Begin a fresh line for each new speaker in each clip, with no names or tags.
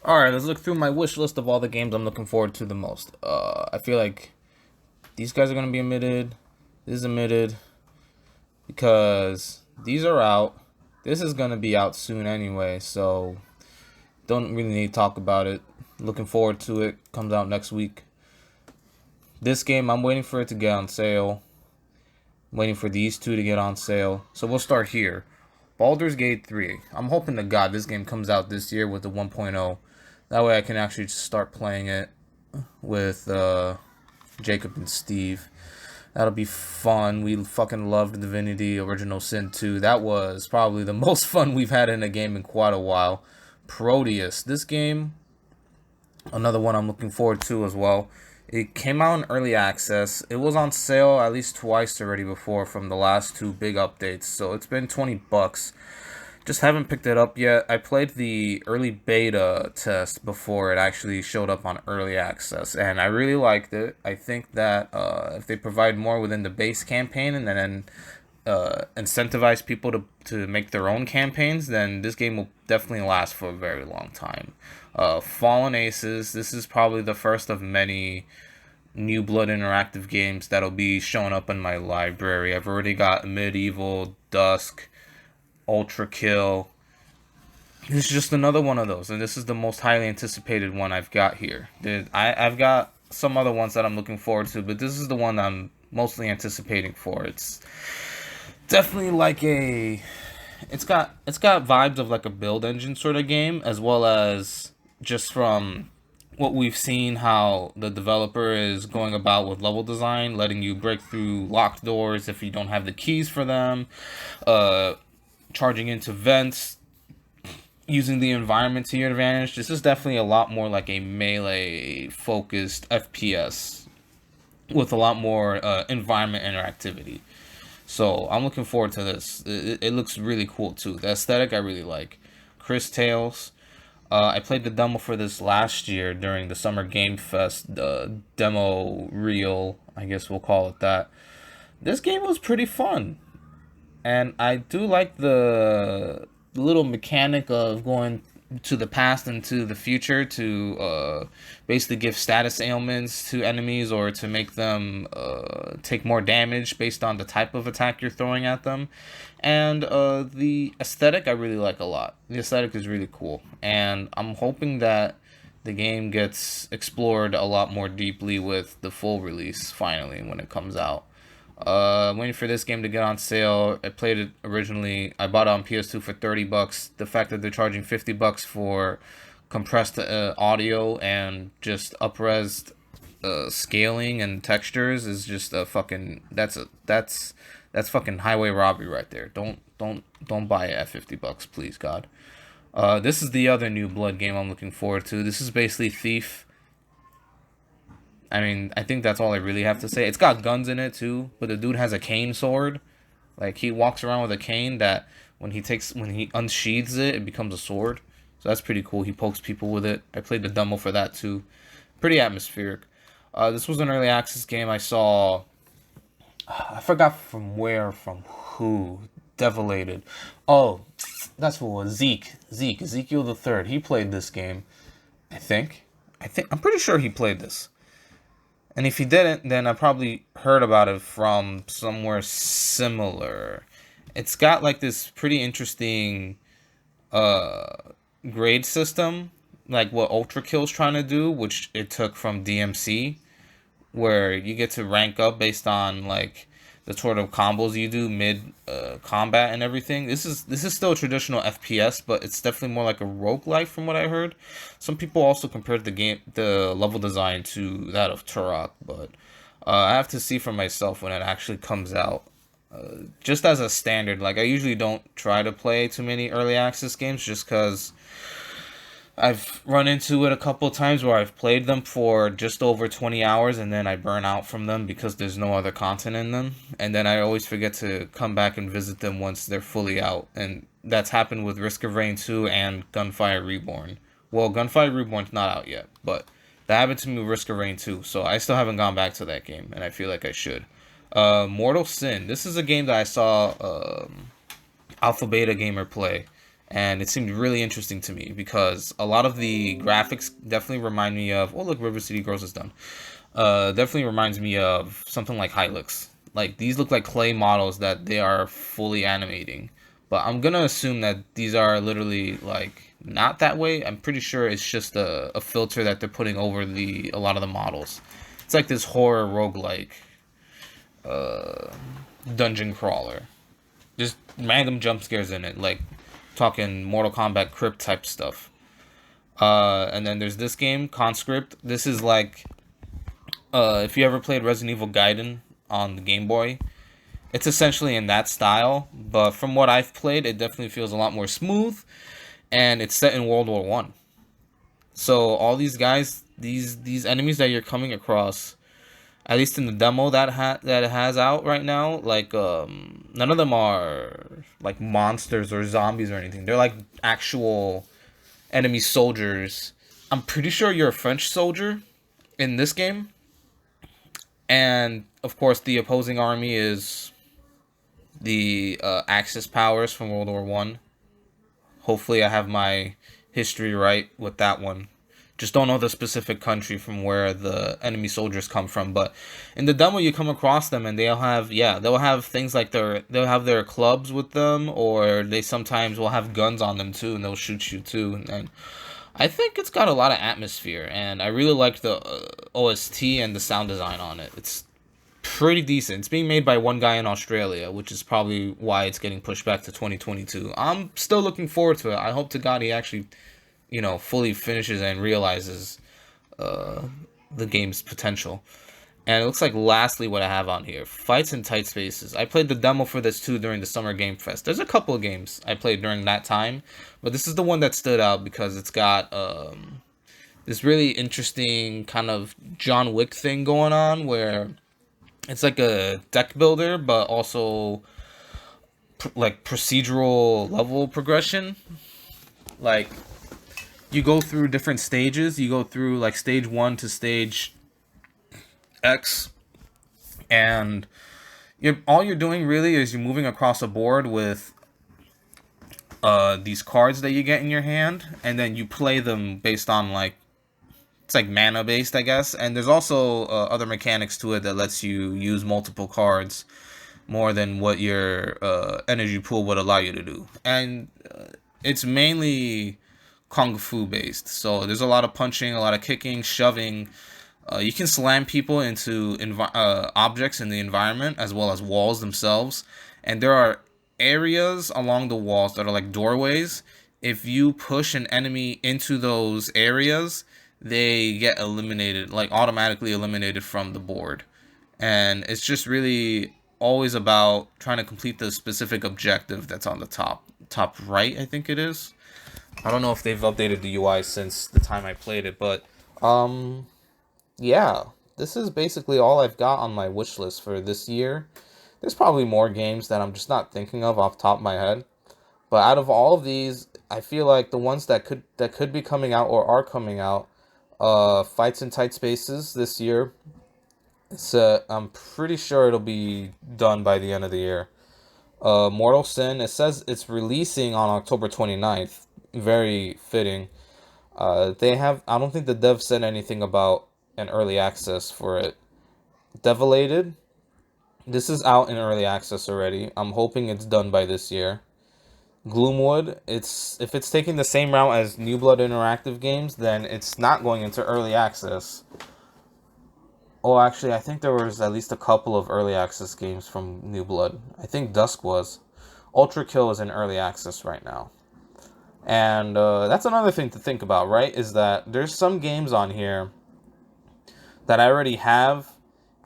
Alright, let's look through my wish list of all the games I'm looking forward to the most. I feel like these guys are going to be omitted. This is omitted because these are out. This is going to be out soon anyway, so don't really need to talk about it. Looking forward to it. Comes out next week. This game, I'm waiting for it to get on sale. I'm waiting for these two to get on sale. So we'll start here. Baldur's Gate 3. I'm hoping to God this game comes out this year with the 1.0. That way I can actually just start playing it with Jacob and Steve. That'll be fun. We fucking loved Divinity Original Sin 2. That was probably the most fun we've had in a game in quite a while. Proteus. This game, another one I'm looking forward to as well. It came out in early access. It was on sale at least twice already before from the last two big updates. So it's been $20. Just haven't picked it up yet. I played the early beta test before it actually showed up on early access, and I really liked it. I think that if they provide more within the base campaign and then incentivize people to make their own campaigns, then this game will definitely last for a very long time. Fallen Aces, this is probably the first of many New Blood interactive games that'll be showing up in my library. I've already got Medieval, Dusk, Ultra Kill. This is just another one of those, and this is the most highly anticipated one I've got here. I've got some other ones that I'm looking forward to, but this is the one I'm mostly anticipating for. It's definitely like it's got vibes of like a build engine sort of game, as well as just from what we've seen how the developer is going about with level design, letting you break through locked doors if you don't have the keys for them, charging into vents, using the environment to your advantage. This is definitely a lot more like a melee focused FPS with a lot more environment interactivity. So I'm looking forward to this. It looks really cool too. The aesthetic I really like. Chris Tales. I played the demo for this last year during the Summer Game Fest demo reel, I guess we'll call it that. This game was pretty fun. And I do like the little mechanic of going to the past and to the future to basically give status ailments to enemies or to make them take more damage based on the type of attack you're throwing at them. And the aesthetic I really like a lot. The aesthetic is really cool. And I'm hoping that the game gets explored a lot more deeply with the full release finally when it comes out. Waiting for this game to get on sale. I played it originally. I bought it on PS2 for $30. The fact that they're charging $50 for compressed audio and just up-res scaling and textures is just a fucking that's fucking highway robbery right there. Don't buy it at $50, please God. This is the other New Blood game I'm looking forward to. This is basically Thief. I mean, I think that's all I really have to say. It's got guns in it too, but the dude has a cane sword. Like, he walks around with a cane that when he unsheathes it, it becomes a sword. So that's pretty cool. He pokes people with it. I played the demo for that too. Pretty atmospheric. This was an early access game I saw. I forgot from where, from who. Develated. Oh, that's what it was. Ezekiel the Third. He played this game. I'm pretty sure he played this. And if he didn't, then I probably heard about it from somewhere similar. It's got like this pretty interesting grade system, like what Ultra Kill's trying to do, which it took from DMC, where you get to rank up based on like the sort of combos you do mid combat and everything. This is still a traditional FPS, but it's definitely more like a roguelike from what I heard. Some people also compared the level design to that of Turok, but I have to see for myself when it actually comes out. Just as a standard, like I usually don't try to play too many early access games just because I've run into it a couple of times where I've played them for just over 20 hours and then I burn out from them because there's no other content in them. And then I always forget to come back and visit them once they're fully out. And that's happened with Risk of Rain 2 and Gunfire Reborn. Well, Gunfire Reborn's not out yet, but that happened to me with Risk of Rain 2. So I still haven't gone back to that game, and I feel like I should. Mortal Sin. This is a game that I saw Alpha Beta Gamer play. and it seemed really interesting to me because a lot of the graphics definitely remind me of. Oh, look, River City Girls is done. Definitely reminds me of something like Hylix. Like these look like clay models that they are fully animating, but I'm gonna assume that these are literally like not that way. I'm pretty sure it's just a filter that they're putting over a lot of the models. It's like this horror roguelike dungeon crawler. Just random jump scares in it, like talking Mortal Kombat Crypt type stuff. And then there's this game, Conscript. This is like, if you ever played Resident Evil Gaiden on the Game Boy, it's essentially in that style. But from what I've played, it definitely feels a lot more smooth, and it's set in World War One. So all these guys, these enemies that you're coming across, at least in the demo that it has out right now, like none of them are like monsters or zombies or anything. They're like actual enemy soldiers. I'm pretty sure you're a French soldier in this game, and of course the opposing army is the Axis powers from World War One. Hopefully, I have my history right with that one. Just don't know the specific country from where the enemy soldiers come from, but in the demo you come across them and they'll have things like they'll have their clubs with them, or they sometimes will have guns on them too, and they'll shoot you too. And I think it's got a lot of atmosphere, and I really like the OST and the sound design on it. It's pretty decent. It's being made by one guy in Australia, which is probably why it's getting pushed back to 2022. I'm still looking forward to it. I hope to God he actually, fully finishes and realizes the game's potential. And it looks like lastly what I have on here, Fights in Tight Spaces. I played the demo for this too during the Summer Game Fest. There's a couple of games I played during that time, but this is the one that stood out because it's got this really interesting kind of John Wick thing going on where it's like a deck builder, but also like procedural level progression. Like you go through different stages. You go through like stage 1 to stage X, and all you're doing really is you're moving across a board with these cards that you get in your hand, and then you play them based on like it's like mana based, I guess. And there's also other mechanics to it that lets you use multiple cards more than what your energy pool would allow you to do. And it's mainly kung fu based. So there's a lot of punching, a lot of kicking, shoving. You can slam people into objects in the environment as well as walls themselves. And there are areas along the walls that are like doorways. If you push an enemy into those areas, they get eliminated, like automatically eliminated from the board. And it's just really always about trying to complete the specific objective that's on the top right, I think it is. I don't know if they've updated the UI since the time I played it, but yeah, this is basically all I've got on my wish list for this year. There's probably more games that I'm just not thinking of off the top of my head. But out of all of these, I feel like the ones that could be coming out or are coming out, Fights in Tight Spaces this year. I'm pretty sure it'll be done by the end of the year. Mortal Sin, it says it's releasing on October 29th. Very fitting. I don't think the dev said anything about an early access for it. Devilated, this is out in early access already. I'm hoping it's done by this year. Gloomwood, if it's taking the same route as New Blood Interactive games, then it's not going into early access. Oh, actually, I think there was at least a couple of early access games from New Blood. I think Dusk was. Ultra Kill is in early access right now. And that's another thing to think about, right? Is that there's some games on here that I already have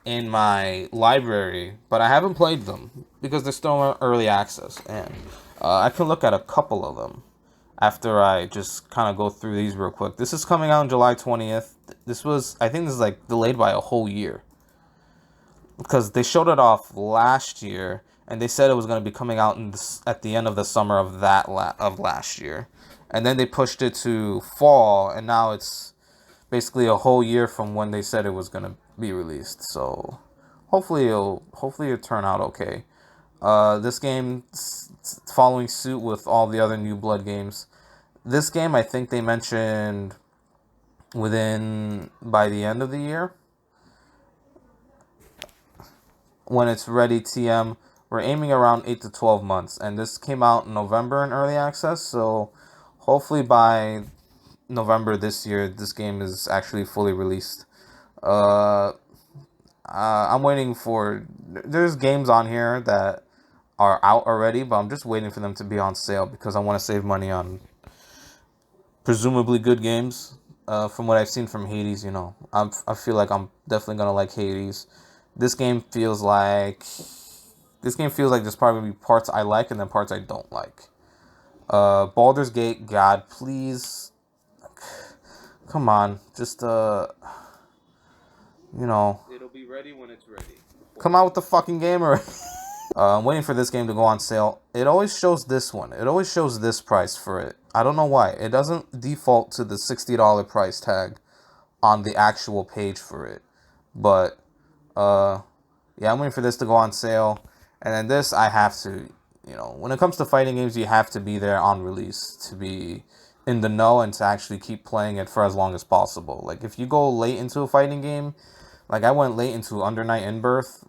in my library, but I haven't played them because they're still in early access. And I can look at a couple of them after I just kind of go through these real quick. This is coming out on July 20th. I think this is like delayed by a whole year. Because they showed it off last year, and they said it was going to be coming out at the end of the summer of last year. And then they pushed it to fall, and now it's basically a whole year from when they said it was going to be released. So hopefully it'll turn out okay. This game following suit with all the other New Blood games. This game, I think they mentioned by the end of the year, when it's ready. TM, we're aiming around 8 to 12 months, and this came out in November in early access, so hopefully by November this year, this game is actually fully released. Uh, I'm waiting for. There's games on here that are out already, but I'm just waiting for them to be on sale because I want to save money on presumably good games. From what I've seen from Hades, I feel like I'm definitely gonna like Hades. This game feels like there's probably gonna be parts I like and then parts I don't like. Baldur's Gate, God, please, come on, just it'll be ready when it's ready. Come out with the fucking game already. I'm waiting for this game to go on sale. It always shows this one. It always shows this price for it. I don't know why. It doesn't default to the $60 price tag on the actual page for it. But, yeah, I'm waiting for this to go on sale. And then this, I have to, when it comes to fighting games, you have to be there on release to be in the know and to actually keep playing it for as long as possible. Like, if you go late into a fighting game, like I went late into Under Night In-Birth,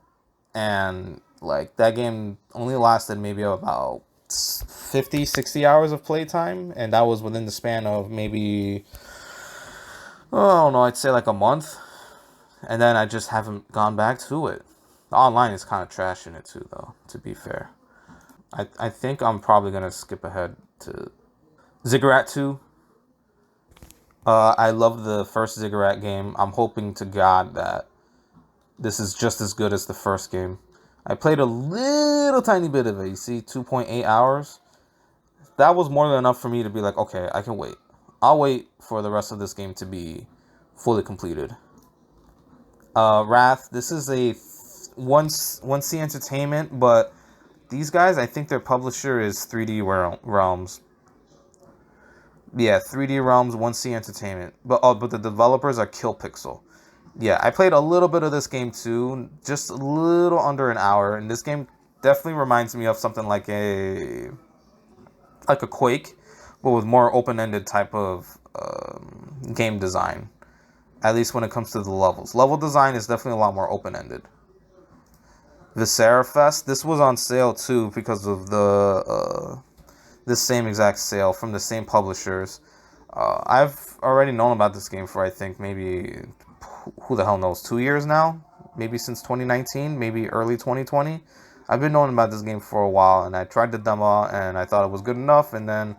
and like that game only lasted maybe about 50, 60 hours of playtime, and that was within the span of maybe, I don't know, I'd say like a month, and then I just haven't gone back to it. The online is kind of trash in it too, though, to be fair. I think I'm probably going to skip ahead to Ziggurat 2. I love the first Ziggurat game. I'm hoping to God that this is just as good as the first game. I played a little tiny bit of it. You see, 2.8 hours. That was more than enough for me to be like, okay, I can wait. I'll wait for the rest of this game to be fully completed. Wrath. This is a 1C Entertainment, but these guys, I think their publisher is 3D Realms. Yeah, 3D Realms, 1C Entertainment. But the developers are Kill Pixel. Yeah, I played a little bit of this game too, just a little under an hour, and this game definitely reminds me of something like a Quake, but with more open-ended type of game design. At least when it comes to the levels. Level design is definitely a lot more open-ended. Viscera Fest, this was on sale too because of this same exact sale from the same publishers. I've already known about this game for I think maybe, who the hell knows, 2 years now? Maybe since 2019, maybe early 2020. I've been knowing about this game for a while, and I tried the demo, and I thought it was good enough, and then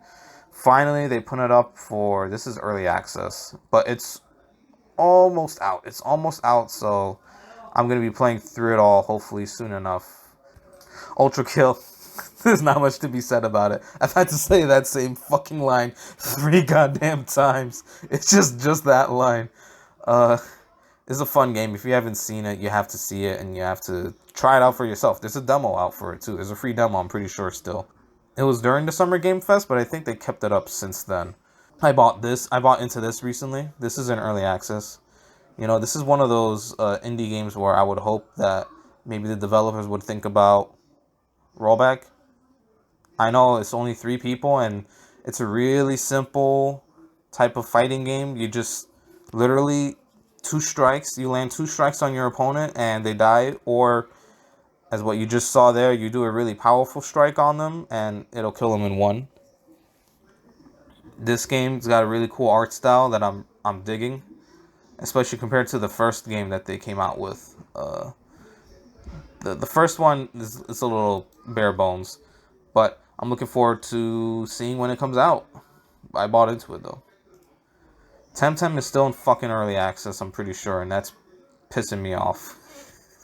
finally they put it up for, this is early access, but it's almost out. It's almost out, so I'm going to be playing through it all hopefully soon enough. Ultra Kill. There's not much to be said about it. I've had to say that same fucking line 3 goddamn times. It's just that line. It's a fun game. If you haven't seen it, you have to see it, and you have to try it out for yourself. There's a demo out for it, too. There's a free demo, I'm pretty sure, still. It was during the Summer Game Fest, but I think they kept it up since then. I bought into this recently. This is in early access. This is one of those indie games where I would hope that maybe the developers would think about rollback. I know it's only 3 people, and it's a really simple type of fighting game. You just literally 2 strikes. You land 2 strikes on your opponent, and they die. Or, as what you just saw there, you do a really powerful strike on them, and it'll kill them in 1. This game's got a really cool art style that I'm digging, especially compared to the first game that they came out with. The first one is a little bare bones, but I'm looking forward to seeing when it comes out. I bought into it, though. Temtem is still in fucking early access, I'm pretty sure, and that's pissing me off.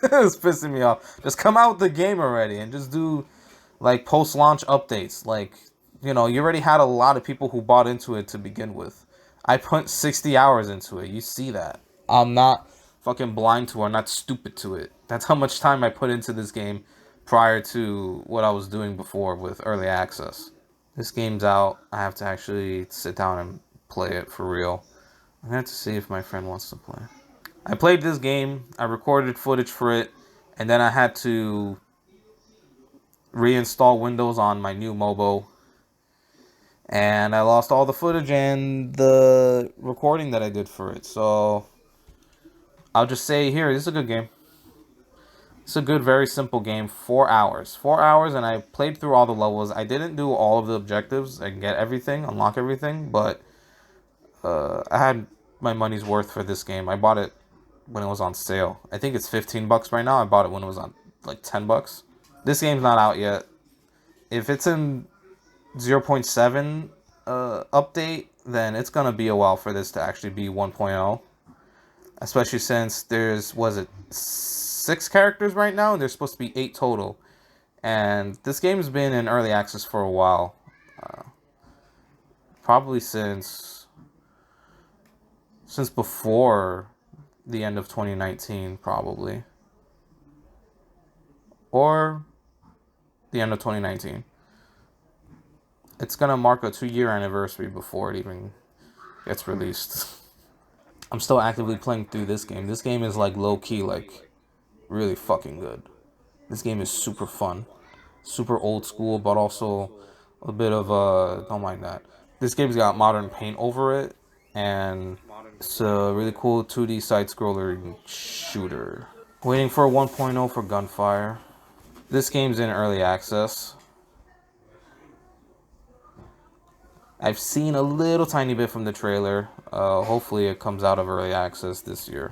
It's pissing me off. Just come out with the game already and just do, like, post-launch updates. Like, you already had a lot of people who bought into it to begin with. I put 60 hours into it. You see that. I'm not fucking blind to it. I'm not stupid to it. That's how much time I put into this game prior to what I was doing before with early access. This game's out. I have to actually sit down and play it for real. I'm going to have to see if my friend wants to play. I played this game. I recorded footage for it. And then I had to reinstall Windows on my new mobile, and I lost all the footage and the recording that I did for it. So I'll just say here, this is a good game. It's a good, very simple game. 4 hours. 4 hours, and I played through all the levels. I didn't do all of the objectives and get everything, unlock everything, but I had my money's worth for this game. I bought it when it was on sale. I think it's $15 right now. I bought it when it was on like $10. This game's not out yet. If it's in 0.7 update, then it's gonna be a while for this to actually be 1.0. Especially since there's, was it 6 characters right now, and there's supposed to be 8 total. And this game's been in early access for a while. Probably since before the end of 2019, probably. Or the end of 2019. It's gonna mark a 2-year anniversary before it even gets released. I'm still actively playing through this game. This game is like low-key, like really fucking good. This game is super fun. Super old school, but also a bit of don't mind that. This game's got modern paint over it, and it's a really cool 2D side-scroller shooter. Waiting for 1.0 for Gunfire. This game's in early access. I've seen a little tiny bit from the trailer. Hopefully it comes out of early access this year.